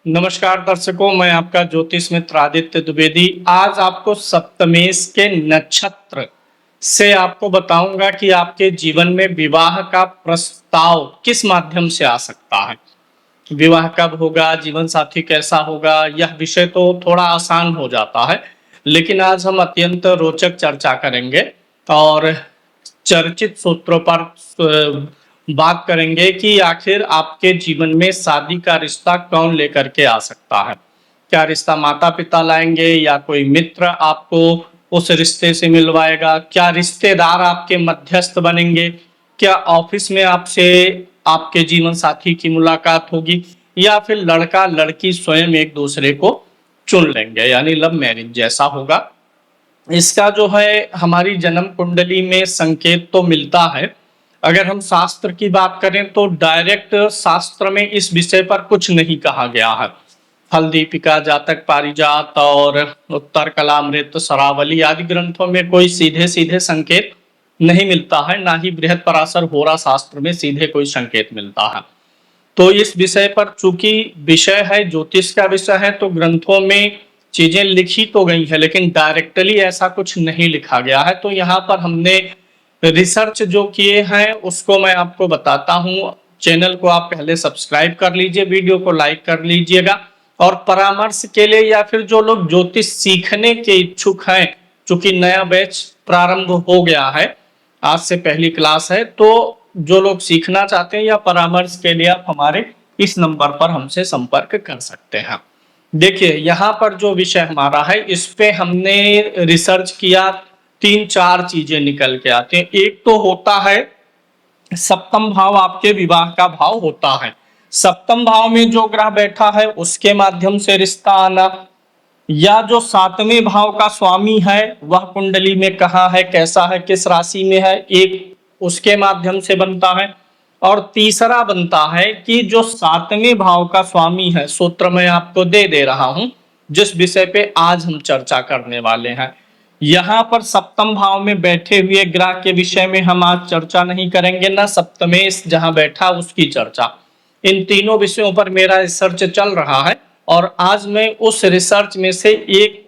नमस्कार दर्शकों, मैं आपका ज्योतिष मित्र आदित्य द्विवेदी। आज आपको सप्तमेश के नक्षत्र से आपको बताऊंगा कि आपके जीवन में विवाह का प्रस्ताव किस माध्यम से आ सकता है। विवाह कब होगा, जीवन साथी कैसा होगा, यह विषय तो थोड़ा आसान हो जाता है, लेकिन आज हम अत्यंत रोचक चर्चा करेंगे और चर्चित सूत्रों पर बात करेंगे कि आखिर आपके जीवन में शादी का रिश्ता कौन लेकर के आ सकता है। क्या रिश्ता माता पिता लाएंगे या कोई मित्र आपको उस रिश्ते से मिलवाएगा? क्या रिश्तेदार आपके मध्यस्थ बनेंगे? क्या ऑफिस में आपसे आपके जीवन साथी की मुलाकात होगी या फिर लड़का लड़की स्वयं एक दूसरे को चुन लेंगे, यानी लव मैरिज जैसा होगा। इसका जो है हमारी जन्म कुंडली में संकेत तो मिलता है। अगर हम शास्त्र की बात करें तो डायरेक्ट शास्त्र में इस विषय पर कुछ नहीं कहा गया है। फल दीपिका, जातक पारिजात और उत्तर कलामृत, सरावली आदि ग्रंथों में कोई सीधे सीधे संकेत नहीं मिलता है, ना ही बृहद पराशर होरा शास्त्र में सीधे कोई संकेत मिलता है। तो इस विषय पर चूंकि विषय है, ज्योतिष का विषय है, तो ग्रंथों में चीजें लिखी तो गई है लेकिन डायरेक्टली ऐसा कुछ नहीं लिखा गया है। तो यहाँ पर हमने रिसर्च जो किए हैं उसको मैं आपको बताता हूँ। चैनल को आप पहले सब्सक्राइब कर लीजिए, वीडियो को लाइक कर लीजिएगा और परामर्श के लिए या फिर जो लोग ज्योतिष सीखने के इच्छुक हैं, चूंकि नया बैच प्रारंभ हो गया है, आज से पहली क्लास है, तो जो लोग सीखना चाहते हैं या परामर्श के लिए आप हमारे इस नंबर पर हमसे संपर्क कर सकते हैं। देखिए यहाँ पर जो विषय हमारा है इस पे हमने रिसर्च किया, 3-4 चीजें निकल के आते हैं। एक तो होता है सप्तम भाव, आपके विवाह का भाव होता है। सप्तम भाव में जो ग्रह बैठा है उसके माध्यम से रिश्ता आना, या जो 7वें भाव का स्वामी है वह कुंडली में कहाँ है, कैसा है, किस राशि में है, एक उसके माध्यम से बनता है। और तीसरा बनता है कि जो 7वें भाव का स्वामी है, सूत्र मैं आपको दे रहा हूं जिस विषय पे आज हम चर्चा करने वाले हैं। यहाँ पर सप्तम भाव में बैठे हुए ग्रह के विषय में हम आज चर्चा नहीं करेंगे, ना सप्तमेश जहां बैठा उसकी चर्चा। इन तीनों विषयों पर मेरा रिसर्च चल रहा है और आज मैं उस रिसर्च में से एक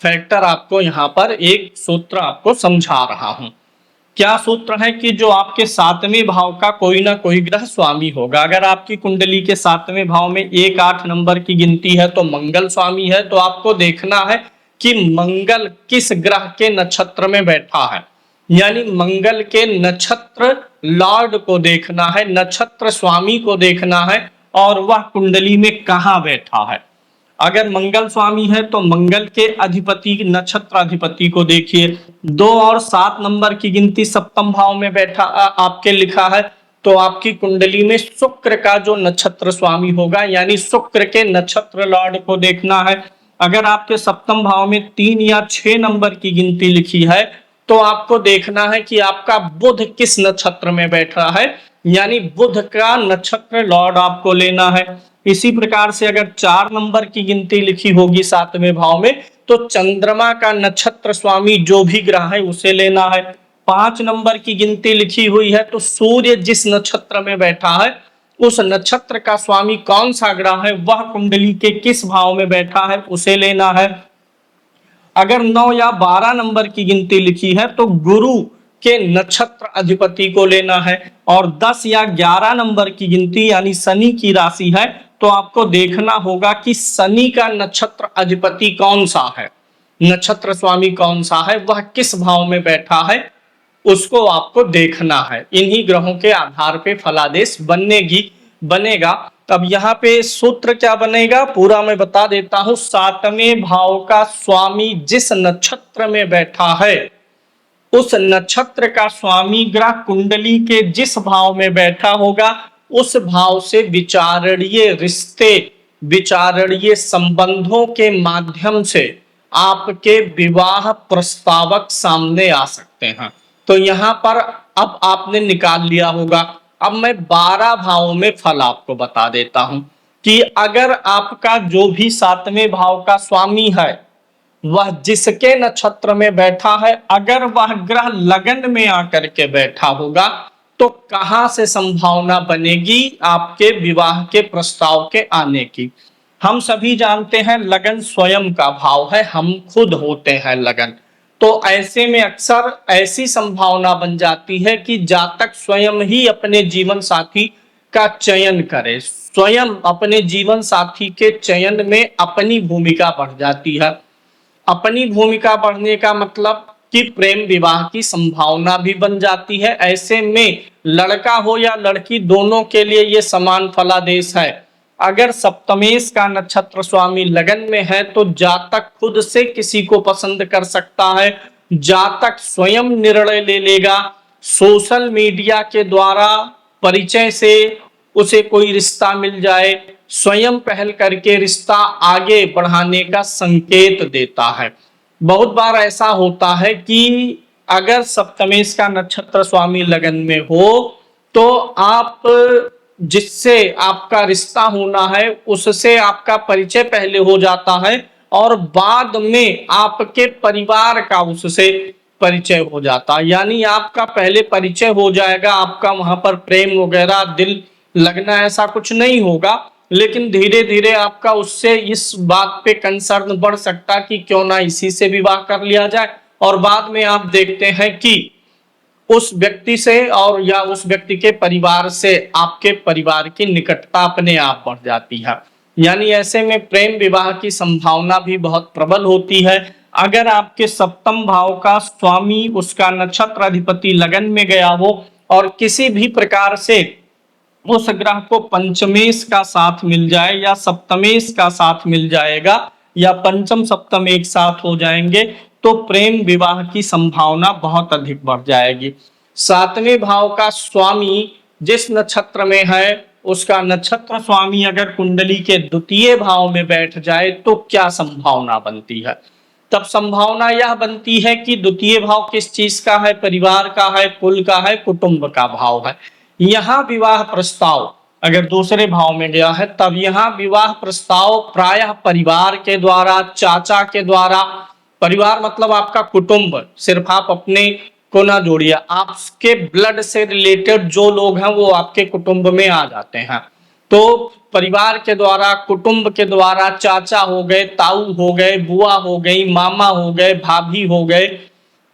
फैक्टर आपको यहाँ पर, एक सूत्र आपको समझा रहा हूं। क्या सूत्र है कि जो आपके 7वें भाव का कोई ना कोई ग्रह स्वामी होगा। अगर आपकी कुंडली के 7वें भाव में 1-8 नंबर की गिनती है तो मंगल स्वामी है। तो आपको देखना है कि मंगल किस ग्रह के नक्षत्र में बैठा है, यानी मंगल के नक्षत्र लॉर्ड को देखना है, नक्षत्र स्वामी को देखना है और वह कुंडली में कहाँ बैठा है। अगर मंगल स्वामी है तो मंगल के अधिपति, नक्षत्र अधिपति को देखिए। 2 और 7 नंबर की गिनती सप्तम भाव में बैठा आपके लिखा है तो आपकी कुंडली में शुक्र का जो नक्षत्र स्वामी होगा, यानी शुक्र के नक्षत्र लॉर्ड को देखना है। अगर आपके सप्तम भाव में 3 या 6 नंबर की गिनती लिखी है तो आपको देखना है कि आपका बुध किस नक्षत्र में बैठा है, यानी बुध का नक्षत्र लॉर्ड आपको लेना है। इसी प्रकार से अगर 4 नंबर की गिनती लिखी होगी 7वें भाव में तो चंद्रमा का नक्षत्र स्वामी जो भी ग्रह है उसे लेना है। 5 नंबर की गिनती लिखी हुई है तो सूर्य जिस नक्षत्र में बैठा है उस नक्षत्र का स्वामी कौन सा ग्रह है, वह कुंडली के किस भाव में बैठा है उसे लेना है। अगर 9 या 12 नंबर की गिनती लिखी है तो गुरु के नक्षत्र अधिपति को लेना है। और 10 या 11 नंबर की गिनती यानी शनि की राशि है तो आपको देखना होगा कि शनि का नक्षत्र अधिपति कौन सा है, नक्षत्र स्वामी कौन सा है, वह किस भाव में बैठा है, उसको आपको देखना है। इन्हीं ग्रहों के आधार पे फलादेश बनेगा। तब यहाँ पे सूत्र क्या बनेगा पूरा मैं बता देता हूं। 7वें भाव का स्वामी जिस नक्षत्र में बैठा है उस नक्षत्र का स्वामी ग्रह कुंडली के जिस भाव में बैठा होगा उस भाव से विचारणीय रिश्ते, विचारणीय संबंधों के माध्यम से आपके विवाह प्रस्तावक सामने आ सकते हैं। तो यहाँ पर अब आपने निकाल लिया होगा। अब मैं 12 भावों में फल आपको बता देता हूं कि अगर आपका जो भी 7वें भाव का स्वामी है वह जिसके नक्षत्र में बैठा है, अगर वह ग्रह लगन में आकर के बैठा होगा तो कहां से संभावना बनेगी आपके विवाह के प्रस्ताव के आने की। हम सभी जानते हैं लगन स्वयं का भाव है, हम खुद होते हैं लगन। तो ऐसे में अक्सर ऐसी संभावना बन जाती है कि जातक स्वयं ही अपने जीवन साथी का चयन करे, स्वयं अपने जीवन साथी के चयन में अपनी भूमिका बढ़ जाती है। अपनी भूमिका बढ़ने का मतलब कि प्रेम विवाह की संभावना भी बन जाती है। ऐसे में लड़का हो या लड़की, दोनों के लिए ये समान फलादेश है। अगर सप्तमेश का नक्षत्र स्वामी लगन में है तो जातक खुद से किसी को पसंद कर सकता है, जातक स्वयं निर्णय ले लेगा। सोशल मीडिया के द्वारा परिचय से उसे कोई रिश्ता मिल जाए, स्वयं पहल करके रिश्ता आगे बढ़ाने का संकेत देता है। बहुत बार ऐसा होता है कि अगर सप्तमेश का नक्षत्र स्वामी लगन में हो तो आप जिससे आपका रिश्ता होना है उससे आपका परिचय पहले हो जाता है और बाद में आपके परिवार का उससे परिचय हो जाता है। यानी आपका पहले परिचय हो जाएगा, आपका वहां पर प्रेम वगैरह दिल लगना ऐसा कुछ नहीं होगा, लेकिन धीरे धीरे आपका उससे इस बात पे कंसर्न बढ़ सकता कि क्यों ना इसी से विवाह कर लिया जाए। और बाद में आप देखते हैं कि उस व्यक्ति से और या उस व्यक्ति के परिवार से आपके परिवार की निकटता अपने आप बढ़ जाती है। यानी ऐसे में प्रेम विवाह की संभावना भी बहुत प्रबल होती है। अगर आपके सप्तम भाव का स्वामी, उसका नक्षत्र अधिपति लगन में गया हो और किसी भी प्रकार से उस ग्रह को पंचमेश का साथ मिल जाए या सप्तमेश का साथ मिल जाएगा या पंचम सप्तम एक साथ हो जाएंगे तो प्रेम विवाह की संभावना बहुत अधिक बढ़ जाएगी। सातवें भाव का स्वामी जिस नक्षत्र में है, उसका नक्षत्र स्वामी अगर कुंडली के द्वितीय भाव में बैठ जाए तो क्या संभावना बनती है? तब संभावना यह बनती है कि द्वितीय भाव किस चीज का है? परिवार का है, कुल का है, कुटुंब का भाव है। यहाँ विवाह प्रस्ताव अगर दूसरे भाव में गया है तब यहाँ विवाह प्रस्ताव प्रायः परिवार के द्वारा, चाचा के द्वारा, परिवार मतलब आपका कुटुंब, सिर्फ आप अपने को ना जोड़िए, आपके ब्लड से रिलेटेड जो लोग हैं वो आपके कुटुंब में आ जाते हैं। तो परिवार के द्वारा, कुटुंब के द्वारा, चाचा हो गए, ताऊ हो गए, बुआ हो गई, मामा हो गए, भाभी हो गए,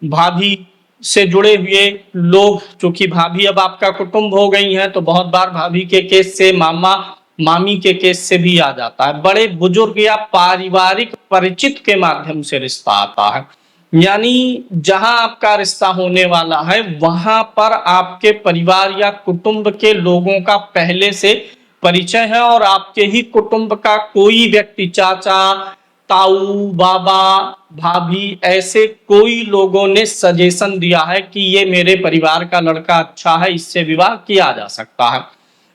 भाभी से जुड़े हुए लोग, चूंकि भाभी अब आपका कुटुंब हो गई हैं तो बहुत बार भाभी के केस से मामा मामी के केस से भी आ जाता है। बड़े बुजुर्ग या पारिवारिक परिचित के माध्यम से रिश्ता आता है। यानी जहां आपका रिश्ता होने वाला है वहां पर आपके परिवार या कुटुंब के लोगों का पहले से परिचय है और आपके ही कुटुंब का कोई व्यक्ति, चाचा, ताऊ, बाबा, भाभी, ऐसे कोई लोगों ने सजेशन दिया है कि ये मेरे परिवार का लड़का अच्छा है, इससे विवाह किया जा सकता है।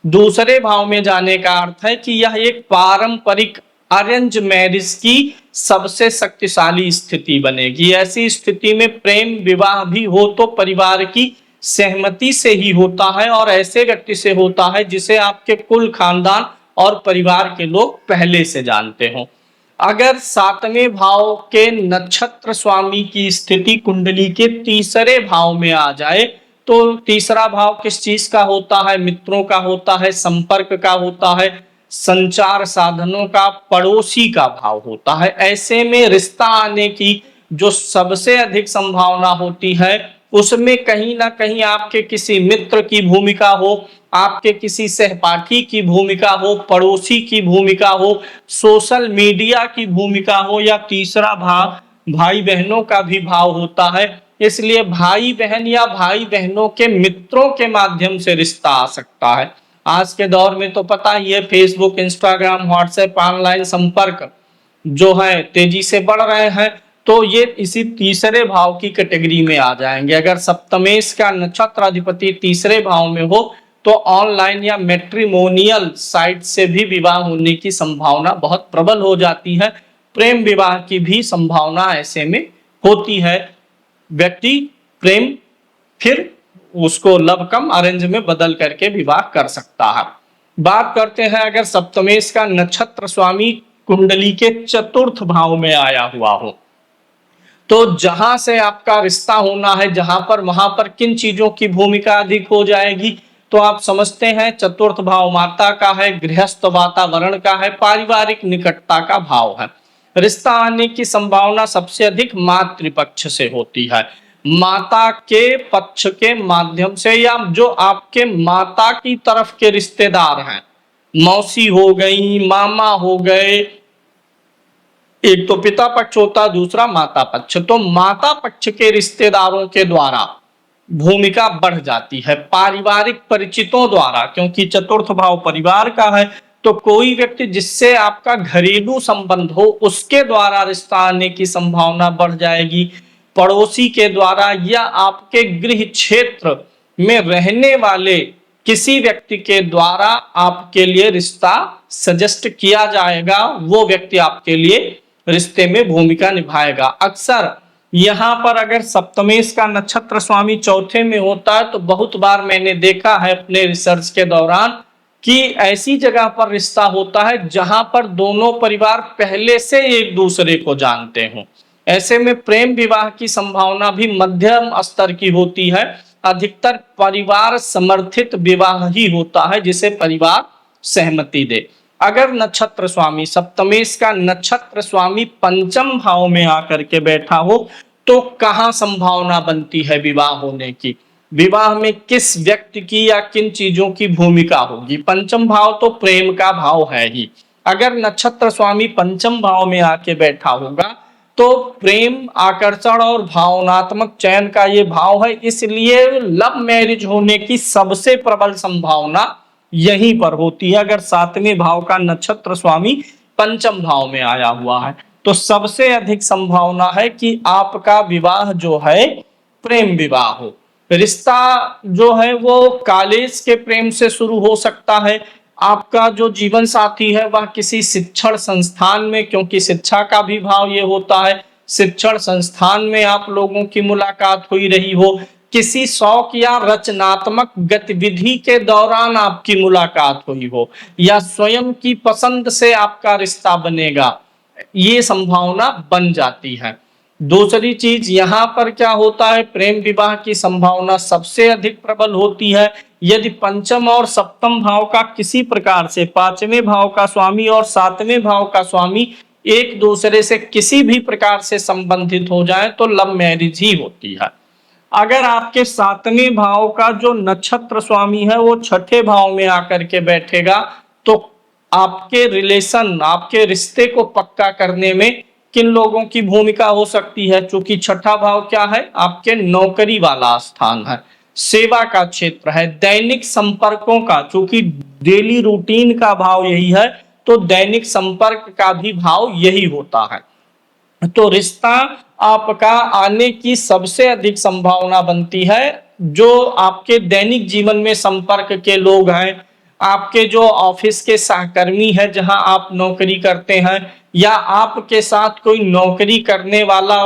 दूसरे भाव में जाने का अर्थ है कि यह एक पारंपरिक अरेंज मैरिज की सबसे शक्तिशाली स्थिति बनेगी। ऐसी स्थिति में प्रेम विवाह भी हो तो परिवार की सहमति से ही होता है और ऐसे व्यक्ति से होता है जिसे आपके कुल खानदान और परिवार के लोग पहले से जानते हों। अगर सातवें भाव के नक्षत्र स्वामी की स्थिति कुंडली के तीसरे भाव में आ जाए तो तीसरा भाव किस चीज का होता है? मित्रों का होता है, संपर्क का होता है, संचार साधनों का, पड़ोसी का भाव होता है। ऐसे में रिश्ता आने की जो सबसे अधिक संभावना होती है उसमें कहीं ना कहीं आपके किसी मित्र की भूमिका हो, आपके किसी सहपाठी की भूमिका हो, पड़ोसी की भूमिका हो, सोशल मीडिया की भूमिका हो या तीसरा भाव भाई बहनों का भी भाव होता है। इसलिए भाई बहन या भाई बहनों के मित्रों के माध्यम से रिश्ता आ सकता है। आज के दौर में तो पता ही है, फेसबुक, इंस्टाग्राम, व्हाट्सएप, ऑनलाइन संपर्क जो है तेजी से बढ़ रहे हैं, तो ये इसी तीसरे भाव की कैटेगरी में आ जाएंगे। अगर सप्तमेश का नक्षत्र अधिपति तीसरे भाव में हो तो ऑनलाइन या मैट्रिमोनियल साइट से भी विवाह होने की संभावना बहुत प्रबल हो जाती है। प्रेम विवाह की भी संभावना ऐसे में होती है। व्यक्ति प्रेम फिर उसको लव कम अरेंज में बदल करके विवाह कर सकता है। बात करते हैं अगर सप्तमेश का नक्षत्र स्वामी कुंडली के चतुर्थ भाव में आया हुआ हो तो जहां से आपका रिश्ता होना है, जहां पर वहां पर किन चीजों की भूमिका अधिक हो जाएगी? तो आप समझते हैं चतुर्थ भाव माता का है, गृहस्थ वातावरण का है, पारिवारिक निकटता का भाव है। रिश्ता आने की संभावना सबसे अधिक मातृपक्ष से होती है, माता के पक्ष के माध्यम से, या जो आपके माता की तरफ के रिश्तेदार हैं, मौसी हो गई, मामा हो गए, एक तो पिता पक्ष होता, दूसरा माता पक्ष। तो माता पक्ष के रिश्तेदारों के द्वारा भूमिका बढ़ जाती है, पारिवारिक परिचितों द्वारा, क्योंकि चतुर्थ भाव परिवार का है, तो कोई व्यक्ति जिससे आपका घरेलू संबंध हो उसके द्वारा रिश्ता आने की संभावना बढ़ जाएगी। पड़ोसी के द्वारा या आपके गृह क्षेत्र में रहने वाले किसी व्यक्ति के द्वारा आपके लिए रिश्ता सजेस्ट किया जाएगा, वो व्यक्ति आपके लिए रिश्ते में भूमिका निभाएगा। अक्सर यहाँ पर अगर सप्तमेश का नक्षत्र स्वामी चौथे में होता है तो बहुत बार मैंने देखा है अपने रिसर्च के दौरान कि ऐसी जगह पर रिश्ता होता है जहां पर दोनों परिवार पहले से एक दूसरे को जानते हों। ऐसे में प्रेम विवाह की संभावना भी मध्यम स्तर की होती है। अधिकतर परिवार समर्थित विवाह ही होता है जिसे परिवार सहमति दे। अगर नक्षत्र स्वामी सप्तमेश का नक्षत्र स्वामी पंचम भाव में आकर के बैठा हो तो कहां संभावना बनती है विवाह होने की, विवाह में किस व्यक्ति की या किन चीजों की भूमिका होगी। पंचम भाव तो प्रेम का भाव है ही। अगर नक्षत्र स्वामी पंचम भाव में आके बैठा होगा तो प्रेम, आकर्षण और भावनात्मक चयन का ये भाव है, इसलिए लव मैरिज होने की सबसे प्रबल संभावना यहीं पर होती है। अगर सातवें भाव का नक्षत्र स्वामी पंचम भाव में आया हुआ है तो सबसे अधिक संभावना है कि आपका विवाह जो है प्रेम विवाह हो। रिश्ता जो है वो कॉलेज के प्रेम से शुरू हो सकता है। आपका जो जीवन साथी है वह किसी शिक्षण संस्थान में, क्योंकि शिक्षा का भी भाव ये होता है, शिक्षण संस्थान में आप लोगों की मुलाकात हुई रही हो, किसी शौक या रचनात्मक गतिविधि के दौरान आपकी मुलाकात हुई हो, या स्वयं की पसंद से आपका रिश्ता बनेगा, ये संभावना बन जाती है। दूसरी चीज यहाँ पर क्या होता है, प्रेम विवाह की संभावना सबसे अधिक प्रबल होती है यदि पंचम और सप्तम भाव का किसी प्रकार से पांचवें भाव का स्वामी और सातवें भाव का स्वामी एक दूसरे से किसी भी प्रकार से संबंधित हो जाए तो लव मैरिज ही होती है। अगर आपके सातवें भाव का जो नक्षत्र स्वामी है वो छठे भाव में आकर के बैठेगा तो आपके रिलेशन, आपके रिश्ते को पक्का करने में किन लोगों की भूमिका हो सकती है। चूंकि छठा भाव क्या है, आपके नौकरी वाला स्थान है, सेवा का क्षेत्र है, दैनिक संपर्कों का, चूंकि डेली रूटीन का भाव यही है तो दैनिक संपर्क का भी भाव यही होता है। तो रिश्ता आपका आने की सबसे अधिक संभावना बनती है जो आपके दैनिक जीवन में संपर्क के लोग हैं, आपके जो ऑफिस के सहकर्मी है जहां आप नौकरी करते हैं, या आपके साथ कोई नौकरी करने वाला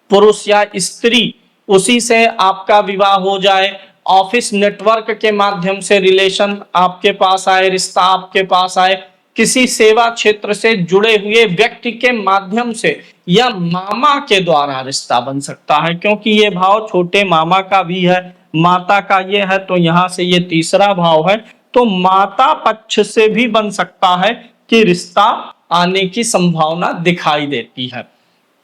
पुरुष या स्त्री, उसी से आपका विवाह हो जाए, ऑफिस नेटवर्क के माध्यम से रिलेशन आपके पास आए, रिश्ता आपके पास आए, किसी सेवा क्षेत्र से जुड़े हुए व्यक्ति के माध्यम से या मामा के द्वारा रिश्ता बन सकता है, क्योंकि ये भाव छोटे मामा का भी है, माता का ये है, तो यहाँ से ये तीसरा भाव है, तो माता पक्ष से भी बन सकता है कि रिश्ता आने की संभावना दिखाई देती है।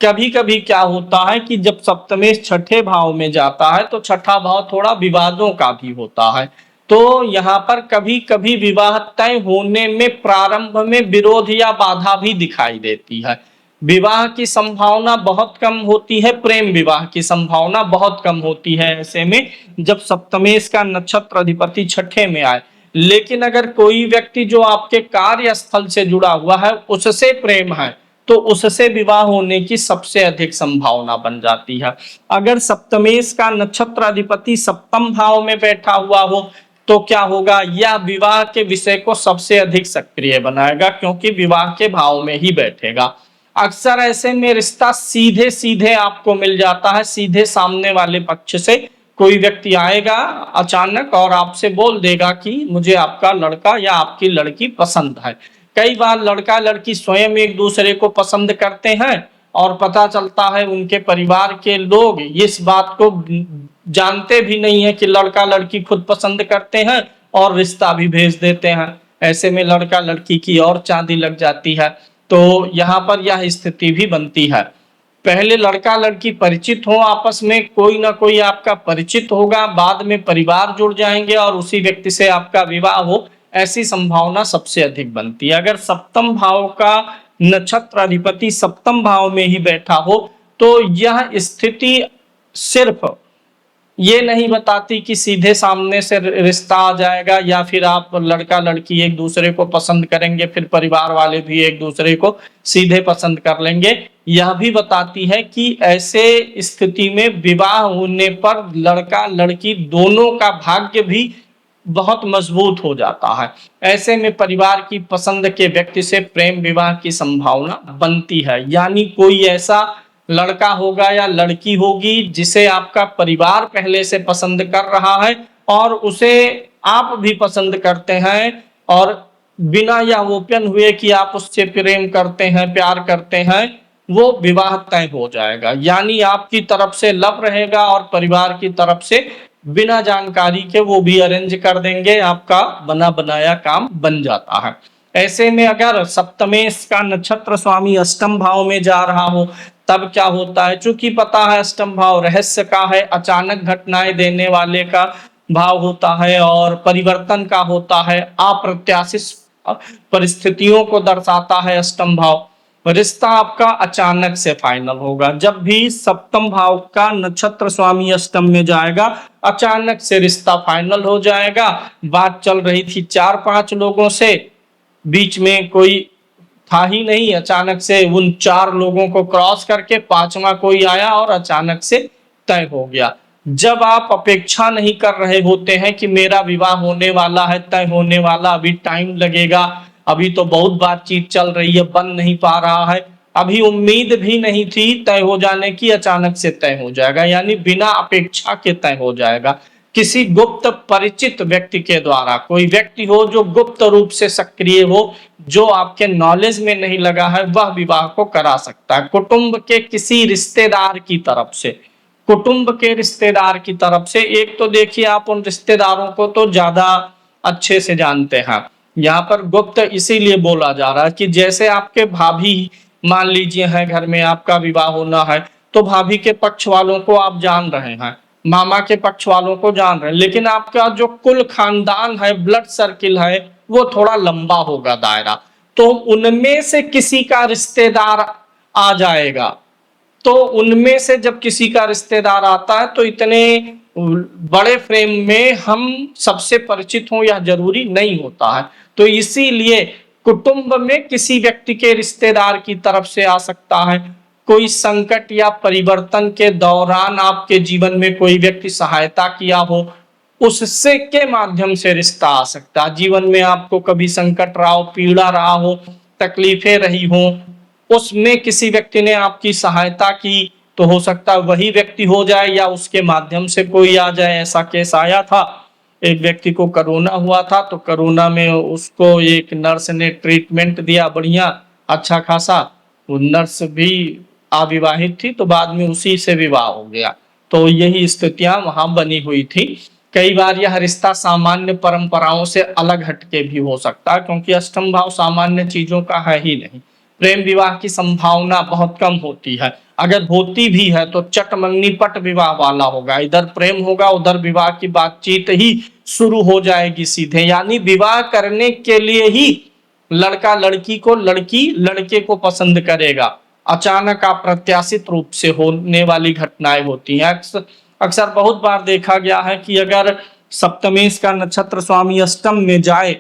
कभी कभी क्या होता है कि जब सप्तमेश छठे भाव में जाता है तो छठा भाव थोड़ा विवादों का भी होता है, तो यहाँ पर कभी कभी विवाह तय होने में प्रारंभ में विरोध या बाधा भी दिखाई देती है। विवाह की संभावना बहुत कम होती है, प्रेम विवाह की संभावना बहुत कम होती है ऐसे में जब सप्तमेश का नक्षत्र अधिपति छठे में आए। लेकिन अगर कोई व्यक्ति जो आपके कार्यस्थल से जुड़ा हुआ है उससे प्रेम है तो उससे विवाह होने की सबसे अधिक संभावना बन जाती है। अगर सप्तमेश का नक्षत्र अधिपति सप्तम भाव में बैठा हुआ हो तो क्या होगा, यह विवाह के विषय को सबसे अधिक सक्रिय बनाएगा क्योंकि विवाह के भाव में ही बैठेगा। अक्सर ऐसे में रिश्ता सीधे सीधे आपको मिल जाता है, सीधे सामने वाले पक्ष से कोई व्यक्ति आएगा अचानक और आपसे बोल देगा कि मुझे आपका लड़का या आपकी लड़की पसंद है। कई बार लड़का लड़की स्वयं एक दूसरे को पसंद करते हैं और पता चलता है उनके परिवार के लोग इस बात को जानते भी नहीं है कि लड़का लड़की खुद पसंद करते हैं और रिश्ता भी भेज देते हैं। ऐसे में लड़का लड़की की और चांदी लग जाती है। तो यहाँ पर यह स्थिति भी बनती है। पहले लड़का लड़की परिचित हो आपस में, कोई ना कोई आपका परिचित होगा, बाद में परिवार जुड़ जाएंगे और उसी व्यक्ति से आपका विवाह हो, ऐसी संभावना सबसे अधिक बनती है। अगर सप्तम भाव का नक्षत्र अधिपति सप्तम भाव में ही बैठा हो तो यह स्थिति सिर्फ ये नहीं बताती कि सीधे सामने से रिश्ता आ जाएगा या फिर आप लड़का लड़की एक दूसरे को पसंद करेंगे, फिर परिवार वाले भी एक दूसरे को सीधे पसंद कर लेंगे। यह भी बताती है कि ऐसे स्थिति में विवाह होने पर लड़का लड़की दोनों का भाग्य भी बहुत मजबूत हो जाता है। ऐसे में परिवार की पसंद के व्यक्ति से प्रेम विवाह की संभावना बनती है। यानी कोई ऐसा लड़का होगा या लड़की होगी जिसे आपका परिवार पहले से पसंद कर रहा है और उसे आप भी पसंद करते हैं, और बिना यह ओपन हुए कि आप उससे प्रेम करते हैं, प्यार करते हैं, वो विवाह तय हो जाएगा। यानी आपकी तरफ से लव रहेगा और परिवार की तरफ से बिना जानकारी के वो भी अरेंज कर देंगे, आपका बना बनाया काम बन जाता है। ऐसे में अगर सप्तमेश का नक्षत्र स्वामी अष्टम भाव में जा रहा हो तब क्या होता है? चूंकि पता है अष्टम भाव रहस्य का है, अचानक घटनाएं देने वाले का भाव होता है और परिवर्तन का होता है, अप्रत्याशित परिस्थितियों को दर्शाता है अष्टम भाव। रिश्ता आपका अचानक से फाइनल होगा। जब भी सप्तम भाव का नक्षत्र स्वामी अष्टम में जाएगा अचानक से रिश्ता फाइनल हो जाएगा। बात चल रही थी 4-5 लोगों से, बीच में कोई था ही नहीं, अचानक से उन 4 लोगों को क्रॉस करके 5वां कोई आया और अचानक से तय हो गया। जब आप अपेक्षा नहीं कर रहे होते हैं कि मेरा विवाह होने वाला है, तय होने वाला, अभी टाइम लगेगा, अभी तो बहुत बातचीत चल रही है, बन नहीं पा रहा है, अभी उम्मीद भी नहीं थी तय हो जाने की, अचानक से तय हो जाएगा। यानी बिना अपेक्षा के तय हो जाएगा। किसी गुप्त परिचित व्यक्ति के द्वारा, कोई व्यक्ति हो जो गुप्त रूप से सक्रिय हो, जो आपके नॉलेज में नहीं लगा है, वह विवाह को करा सकता है। कुटुंब के किसी रिश्तेदार की तरफ से, कुटुंब के रिश्तेदार की तरफ से, एक तो देखिए आप उन रिश्तेदारों को तो ज्यादा अच्छे से जानते हैं। यहाँ पर गुप्त इसीलिए बोला जा रहा है कि जैसे आपके भाभी मान लीजिए है, घर में आपका विवाह होना है तो भाभी के पक्ष वालों को आप जान रहे हैं, मामा के पक्ष वालों को जान रहे हैं, लेकिन आपका जो कुल खानदान है, ब्लड सर्किल है, वो थोड़ा लंबा होगा दायरा, तो उनमें से किसी का रिश्तेदार आ जाएगा। तो उनमें से जब किसी का रिश्तेदार आता है तो इतने बड़े फ्रेम में हम सबसे परिचित हों यह जरूरी नहीं होता है। तो इसीलिए कुटुंब में किसी व्यक्ति के रिश्तेदार की तरफ से आ सकता है। कोई संकट या परिवर्तन के दौरान आपके जीवन में कोई व्यक्ति सहायता किया हो, उससे के माध्यम से रिश्ता आ सकता है। जीवन में आपको कभी संकट रहा हो, पीड़ा रहा हो, तकलीफें रही हो, उसमें किसी व्यक्ति ने आपकी सहायता की, तो हो सकता है वही व्यक्ति हो जाए या उसके माध्यम से कोई आ जाए। ऐसा केस आया था, एक व्यक्ति को कोरोना हुआ था, तो कोरोना में उसको एक नर्स ने ट्रीटमेंट दिया बढ़िया अच्छा खासा, वो नर्स भी अविवाहित थी, तो बाद में उसी से विवाह हो गया। तो यही स्थितियां वहां बनी हुई थी। कई बार यह रिश्ता सामान्य परंपराओं से अलग हटके भी हो सकता है, क्योंकि अष्टम भाव सामान्य चीजों का है ही नहीं। प्रेम विवाह की संभावना बहुत कम होती है, अगर होती भी है तो चट मंगनी पट विवाह वाला होगा। इधर प्रेम होगा, उधर विवाह की बातचीत ही शुरू हो जाएगी सीधे। यानी विवाह करने के लिए ही लड़का लड़की को, लड़की लड़के को पसंद करेगा। अचानक अप्रत्याशित रूप से होने वाली घटनाएं होती हैं। अक्सर बहुत बार देखा गया है कि अगर सप्तमेश का नक्षत्र स्वामी अष्टम में जाए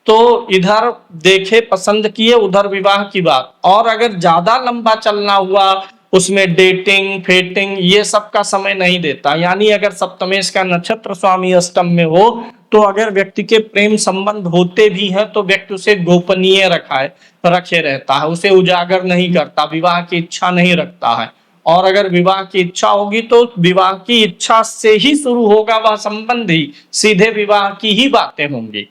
तो इधर देखे पसंद किए, उधर विवाह की बात, और अगर ज्यादा लंबा चलना हुआ उसमें डेटिंग फेटिंग ये सब का समय नहीं देता। यानी अगर सप्तमेश का नक्षत्र स्वामी अष्टम में हो तो अगर व्यक्ति के प्रेम संबंध होते भी हैं तो व्यक्ति उसे गोपनीय रखे रहता है, उसे उजागर नहीं करता, विवाह की इच्छा नहीं रखता है। और अगर विवाह की इच्छा होगी तो विवाह की इच्छा से ही शुरू होगा वह संबंध ही, सीधे विवाह की ही बातें होंगी।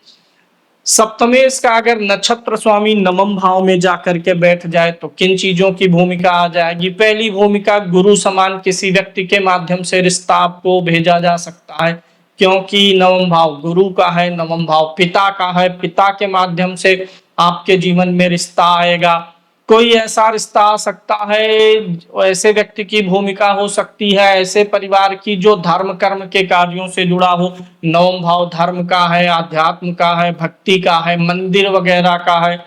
सप्तमेश का अगर नक्षत्र स्वामी नवम भाव में जाकर के बैठ जाए तो किन चीजों की भूमिका आ जाएगी। पहली भूमिका, गुरु समान किसी व्यक्ति के माध्यम से रिश्ता आपको भेजा जा सकता है, क्योंकि नवम भाव गुरु का है, नवम भाव पिता का है। पिता के माध्यम से आपके जीवन में रिश्ता आएगा। कोई ऐसा रिश्ता आ सकता है, ऐसे व्यक्ति की भूमिका हो सकती है, ऐसे परिवार की जो धर्म कर्म के कार्यों से जुड़ा हो। नवम भाव धर्म का है, अध्यात्म का है, भक्ति का है, मंदिर वगैरह का है।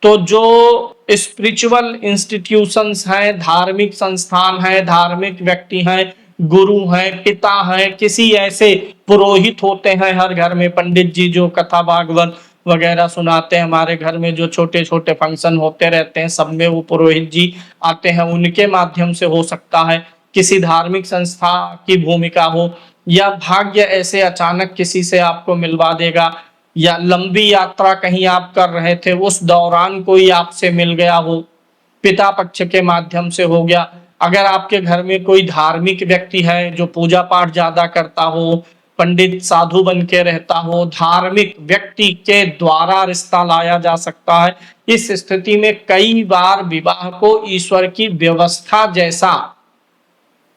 तो जो स्पिरिचुअल इंस्टीट्यूशंस हैं, धार्मिक संस्थान है, धार्मिक व्यक्ति हैं, गुरु हैं, पिता हैं, किसी ऐसे पुरोहित होते हैं हर घर में, पंडित जी जो कथा भागवत वगैरह सुनाते हैं, हमारे घर में जो छोटे छोटे फंक्शन होते रहते हैं सब में वो पुरोहित जी आते हैं, उनके माध्यम से हो सकता है। किसी धार्मिक संस्था की भूमिका हो, या भाग्य ऐसे अचानक किसी से आपको मिलवा देगा, या लंबी यात्रा कहीं आप कर रहे थे उस दौरान कोई आपसे मिल गया हो, पिता पक्ष के माध्यम से हो गया। अगर आपके घर में कोई धार्मिक व्यक्ति है जो पूजा पाठ ज्यादा करता हो, पंडित साधु बन के रहता हो, धार्मिक व्यक्ति के द्वारा रिश्ता लाया जा सकता है। इस स्थिति में कई बार विवाह को ईश्वर की व्यवस्था जैसा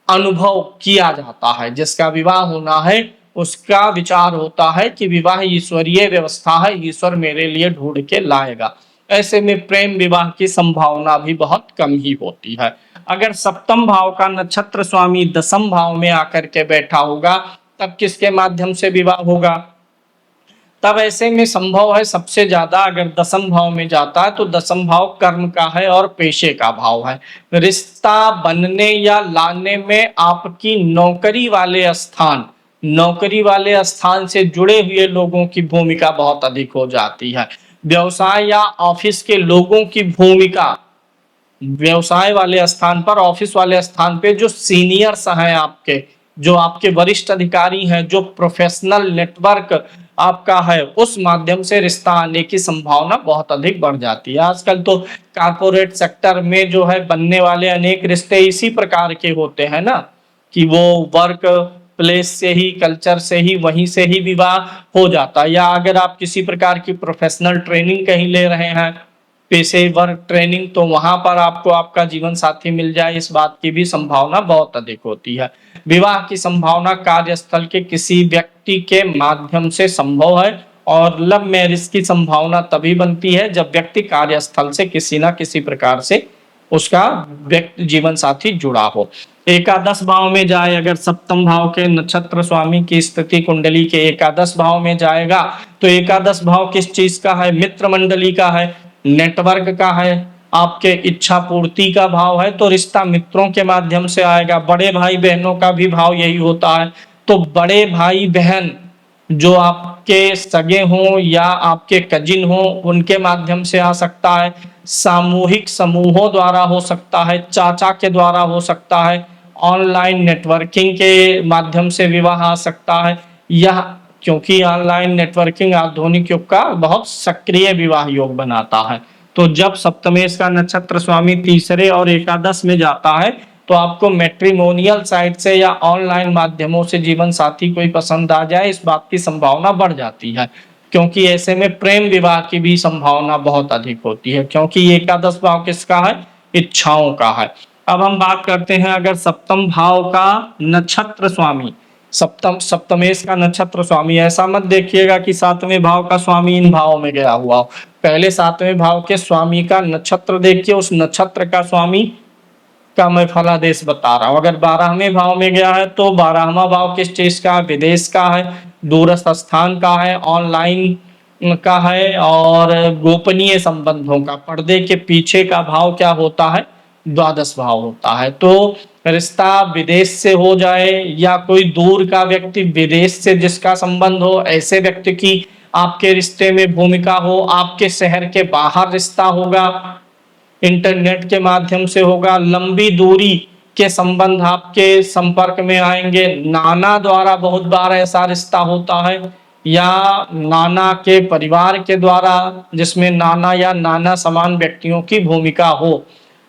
अनुभव किया जाता है। जिसका विवाह होना है उसका विचार होता है कि विवाह ईश्वरीय व्यवस्था है, ईश्वर मेरे लिए ढूंढ के लाएगा। ऐसे में प्रेम विवाह की संभावना भी बहुत कम ही होती है। अगर सप्तम भाव का नक्षत्र स्वामी दसम भाव में आकर के बैठा होगा, तब किसके माध्यम से विवाह होगा। तब ऐसे में संभव है सबसे ज्यादा अगर दसम भाव में जाता है तो दसम भाव कर्म का है और पेशे का भाव है। रिश्ता बनने या लाने में आपकी नौकरी वाले स्थान से जुड़े हुए लोगों की भूमिका बहुत अधिक हो जाती है। व्यवसाय या ऑफिस के लोगों की भूमिका, व्यवसाय वाले स्थान पर, ऑफिस वाले स्थान पे जो सीनियर्स हैं आपके, जो आपके वरिष्ठ अधिकारी हैं, जो प्रोफेशनल नेटवर्क आपका है, उस माध्यम से रिश्ता आने की संभावना बहुत अधिक बढ़ जाती है। आजकल तो कारपोरेट सेक्टर में जो है बनने वाले अनेक रिश्ते इसी प्रकार के होते हैं ना, कि वो वर्क प्लेस से ही, कल्चर से ही, वहीं से ही विवाह हो जाता है। या अगर आप किसी प्रकार की प्रोफेशनल ट्रेनिंग कहीं ले रहे हैं, पेशेवर ट्रेनिंग, तो वहां पर आपको आपका जीवन साथी मिल जाए, इस बात की भी संभावना बहुत अधिक होती है। विवाह की संभावना कार्यस्थल के किसी व्यक्ति के माध्यम से संभव है, और लव मैरिज की संभावना तभी बनती है जब व्यक्ति कार्यस्थल से किसी ना किसी प्रकार से उसका व्यक्ति जीवन साथी जुड़ा हो। एकादश भाव में जाए, अगर सप्तम भाव के नक्षत्र स्वामी की स्थिति कुंडली के एकादश भाव में जाएगा, तो एकादश भाव किस चीज का है, मित्र मंडली का है, नेटवर्क का है, आपके इच्छा पूर्ति का भाव है, तो रिश्ता मित्रों के माध्यम से आएगा। बड़े भाई बहनों का भी भाव यही होता है, तो बड़े भाई बहन जो आपके सगे हों या आपके कजिन हों, उनके माध्यम से आ सकता है। सामूहिक समूहों द्वारा हो सकता है, चाचा के द्वारा हो सकता है, ऑनलाइन नेटवर्किंग के माध्यम से विवाह आ सकता है। यह क्योंकि ऑनलाइन नेटवर्किंग आधुनिक युग का बहुत सक्रिय विवाह योग बनाता है। तो जब सप्तमेश का नक्षत्र स्वामी तीसरे और एकादश में जाता है, तो आपको मैट्रिमोनियल साइट से या ऑनलाइन माध्यमों से जीवन साथी कोई पसंद आ जाए, इस बात की संभावना बढ़ जाती है, क्योंकि ऐसे में प्रेम विवाह की भी संभावना बहुत अधिक होती है, क्योंकि एकादश भाव किसका है, इच्छाओं का है। अब हम बात करते हैं अगर सप्तम भाव का नक्षत्र स्वामी, सप्तमेश का नक्षत्र स्वामी, ऐसा मत देखिएगा कि सातवें भाव का स्वामी इन भावों में गया हुआ हो। पहले सातवें भाव के स्वामी का नक्षत्र देखिए, उस नक्षत्र का स्वामी का मैं फलादेश बता रहा हूँ। अगर 12वें भाव में गया है तो 12वां भाव किस चीज का, विदेश का है, दूरस्थ स्थान का है, ऑनलाइन का है, और गोपनीय संबंधों का, पर्दे के पीछे का भाव क्या होता है, द्वादश भाव होता है। तो रिश्ता विदेश से हो जाए या कोई दूर का व्यक्ति विदेश से जिसका संबंध हो, ऐसे व्यक्ति की आपके रिश्ते में भूमिका हो, आपके शहर के बाहर रिश्ता होगा, इंटरनेट के माध्यम से होगा, लंबी दूरी के संबंध आपके संपर्क में आएंगे, नाना द्वारा बहुत बार ऐसा रिश्ता होता है, या नाना के परिवार के द्वारा, जिसमें नाना या नाना समान व्यक्तियों की भूमिका हो।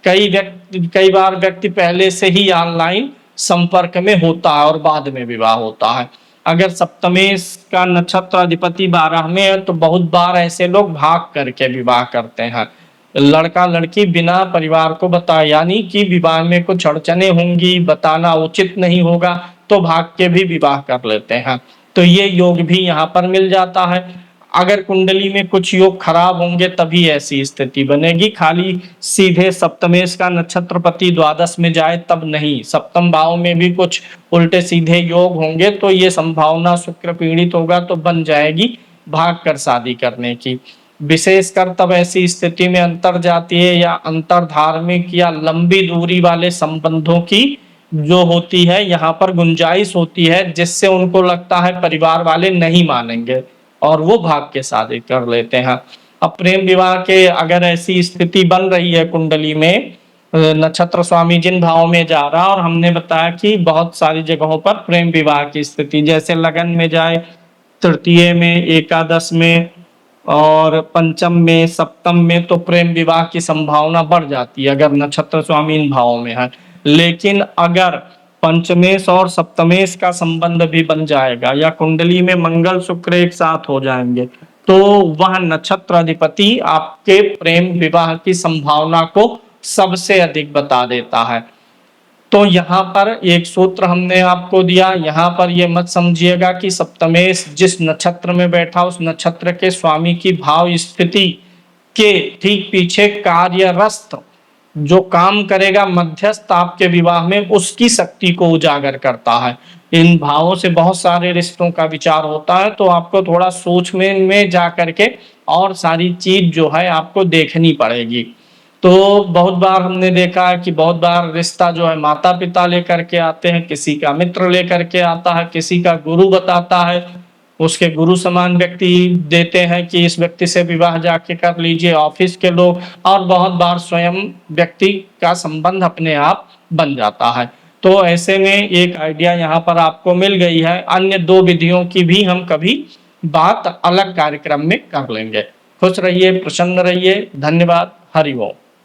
कई बार व्यक्ति पहले से ही ऑनलाइन संपर्क में होता है और बाद में विवाह होता है। अगर सप्तमेश का नक्षत्र अधिपति 12 में है तो बहुत बार ऐसे लोग भाग करके विवाह करते हैं। लड़का लड़की बिना परिवार को बताए, यानी कि विवाह में कुछ अड़चने होंगी, बताना उचित नहीं होगा, तो भाग के भी विवाह कर लेते हैं। तो ये योग भी यहाँ पर मिल जाता है। अगर कुंडली में कुछ योग खराब होंगे तभी ऐसी स्थिति बनेगी, खाली सीधे सप्तमेश का नक्षत्रपति द्वादश में जाए तब नहीं, सप्तम भाव में भी कुछ उल्टे सीधे योग होंगे तो ये संभावना शुक्र पीड़ित होगा तो बन जाएगी भाग कर शादी करने की। विशेषकर तब ऐसी स्थिति में अंतर जातीय या अंतर धार्मिक या लंबी दूरी वाले संबंधों की जो होती है यहाँ पर गुंजाइश होती है, जिससे उनको लगता है परिवार वाले नहीं मानेंगे और वो भाग के शादी कर लेते हैं। अब प्रेम विवाह के अगर ऐसी स्थिति बन रही है कुंडली में, नक्षत्र स्वामी जिन भाव में जा रहा, और हमने बताया कि बहुत सारी जगहों पर प्रेम विवाह की स्थिति, जैसे लगन में जाए, तृतीय में, एकादश में और पंचम में, सप्तम में, तो प्रेम विवाह की संभावना बढ़ जाती है अगर नक्षत्र स्वामी इन भावों में है। लेकिन अगर पंचमेश और सप्तमेश का संबंध भी बन जाएगा या कुंडली में मंगल शुक्र एक साथ हो जाएंगे तो वह नक्षत्र अधिपति आपके प्रेम विवाह की संभावना को सबसे अधिक बता देता है। तो यहाँ पर एक सूत्र हमने आपको दिया, यहाँ पर ये मत समझिएगा कि सप्तमेश जिस नक्षत्र में बैठा उस नक्षत्र के स्वामी की भाव स्थिति के ठीक पीछे कार्यरस्त जो काम करेगा मध्यस्थ आपके विवाह में, उसकी शक्ति को उजागर करता है। इन भावों से बहुत सारे रिश्तों का विचार होता है, तो आपको थोड़ा सोच में जा करके और सारी चीज जो है आपको देखनी पड़ेगी। तो बहुत बार हमने देखा है कि बहुत बार रिश्ता जो है माता पिता लेकर के आते हैं, किसी का मित्र लेकर के आता है, किसी का गुरु बताता है, उसके गुरु समान व्यक्ति देते हैं कि इस व्यक्ति से विवाह जाके कर लीजिए, ऑफिस के लोग, और बहुत बार स्वयं व्यक्ति का संबंध अपने आप बन जाता है। तो ऐसे में एक आइडिया यहाँ पर आपको मिल गई है। अन्य 2 विधियों की भी हम कभी बात अलग कार्यक्रम में कर लेंगे। खुश रहिए, प्रसन्न रहिए। धन्यवाद। हरि ओम।